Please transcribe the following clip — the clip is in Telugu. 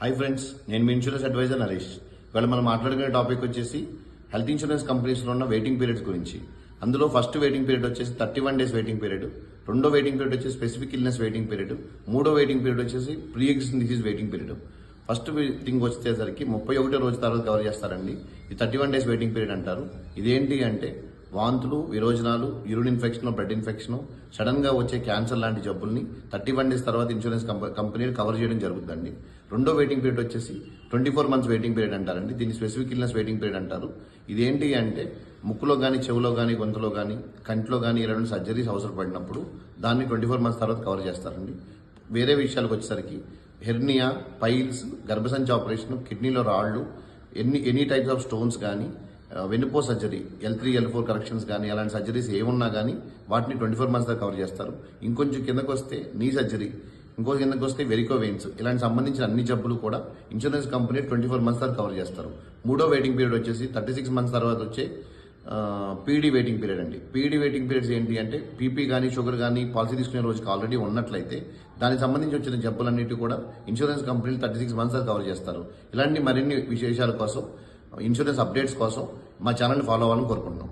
హాయ్ ఫ్రెండ్స్, నేను మీ ఇన్సూరెన్స్ అడ్వైజర్ నరేష్. ఇవాళ మనం మాట్లాడుకునే టాపిక్ వచ్చేసి హెల్త్ ఇన్సూరెన్స్ కంపెనీస్లో ఉన్న వెయిటింగ్ పీరియడ్స్ గురించి. అందులో ఫస్ట్ వెయిటింగ్ పీరియడ్ వచ్చేసి 31 డేస్ వెయిటింగ్ పీరియడ్, రెండో వెయిటింగ్ పీరియడ్ వచ్చేసి స్పెసిఫిక్ ఇల్నెస్ వెయిటింగ్ పీరియడ్, మూడో వెయిటింగ్ పీరియడ్ వచ్చేసి pre existing disease waiting period. First thing వచ్చేసరికి 31 రోజు తర్వాత కవర్ చేస్తారండి. ఇది 31 డేస్ వెయిటింగ్ పీరియడ్ అంటారు. ఇదేంటి అంటే వాంతులు, విరోచనాలు, urine infection, blood infection, sudden గా వచ్చే క్యాన్సర్ లాంటి జబ్బుల్ని 31 డేస్ తర్వాత ఇన్సూరెన్స్ కంపెనీలు కవర్ చేయడం జరుగుతుందండి. రెండో వెయిటింగ్ పీరియడ్ వచ్చేసి 24 మంత్స్ వెయిటింగ్ పీరియడ్ అంటారండి. దీన్ని స్పెసిఫిక్ ఇల్నెస్ వెయిటింగ్ పీరియడ్ అంటారు. ఇదేంటి అంటే ముక్కులో కానీ, చెవులో కానీ, గొంతులో కానీ, కంట్లో కానీ ఇలాంటి సర్జరీస్ అవసరపడినప్పుడు దాన్ని 24 మంత్స్ తర్వాత కవర్ చేస్తారండి. వేరే విషయాలకు వచ్చేసరికి హెర్నియా, పైల్స్, గర్భసంచి ఆపరేషన్, కిడ్నీలో రాళ్లు, ఎనీ టైప్స్ ఆఫ్ స్టోన్స్ కానీ, వెన్నుపో సర్జరీ, L3, L4 కరెక్షన్స్ కానీ అలాంటి సర్జరీస్ ఏమున్నా కానీ వాటిని 24 మంత్స్ దాకా కవర్ చేస్తారు. ఇంకొంచెం కిందకు వస్తే నీ సర్జరీ, ఇంకో కిందకు వస్తే వెరికో వెయిన్స్, ఇలాంటి సంబంధించిన అన్ని జబ్బులు కూడా ఇన్సూరెన్స్ కంపెనీ 24 మంత్స్ దాకా కవర్ చేస్తారు. మూడో వెయిటింగ్ పీరియడ్ వచ్చేసి 36 మంత్స్ తర్వాత వచ్చే పీడీ వెయిటింగ్ పీరియడ్ అండి. పీడీ వెయిటింగ్ పీరియడ్స్ ఏంటి అంటే పీపీ కానీ, షుగర్ కానీ పాలసీ తీసుకునే రోజుకి ఆల్రెడీ ఉన్నట్లయితే దానికి సంబంధించి వచ్చిన జబ్బులన్నిటి కూడా ఇన్సూరెన్స్ కంపెనీలు 36 మంత్స్ దాకా కవర్ చేస్తారు. ఇలాంటి మరిన్ని విశేషాల కోసం, ఇన్సూరెన్స్ అప్డేట్స్ కోసం మా ఛానల్ని ఫాలో అవ్వాలని కోరుకుంటున్నాం.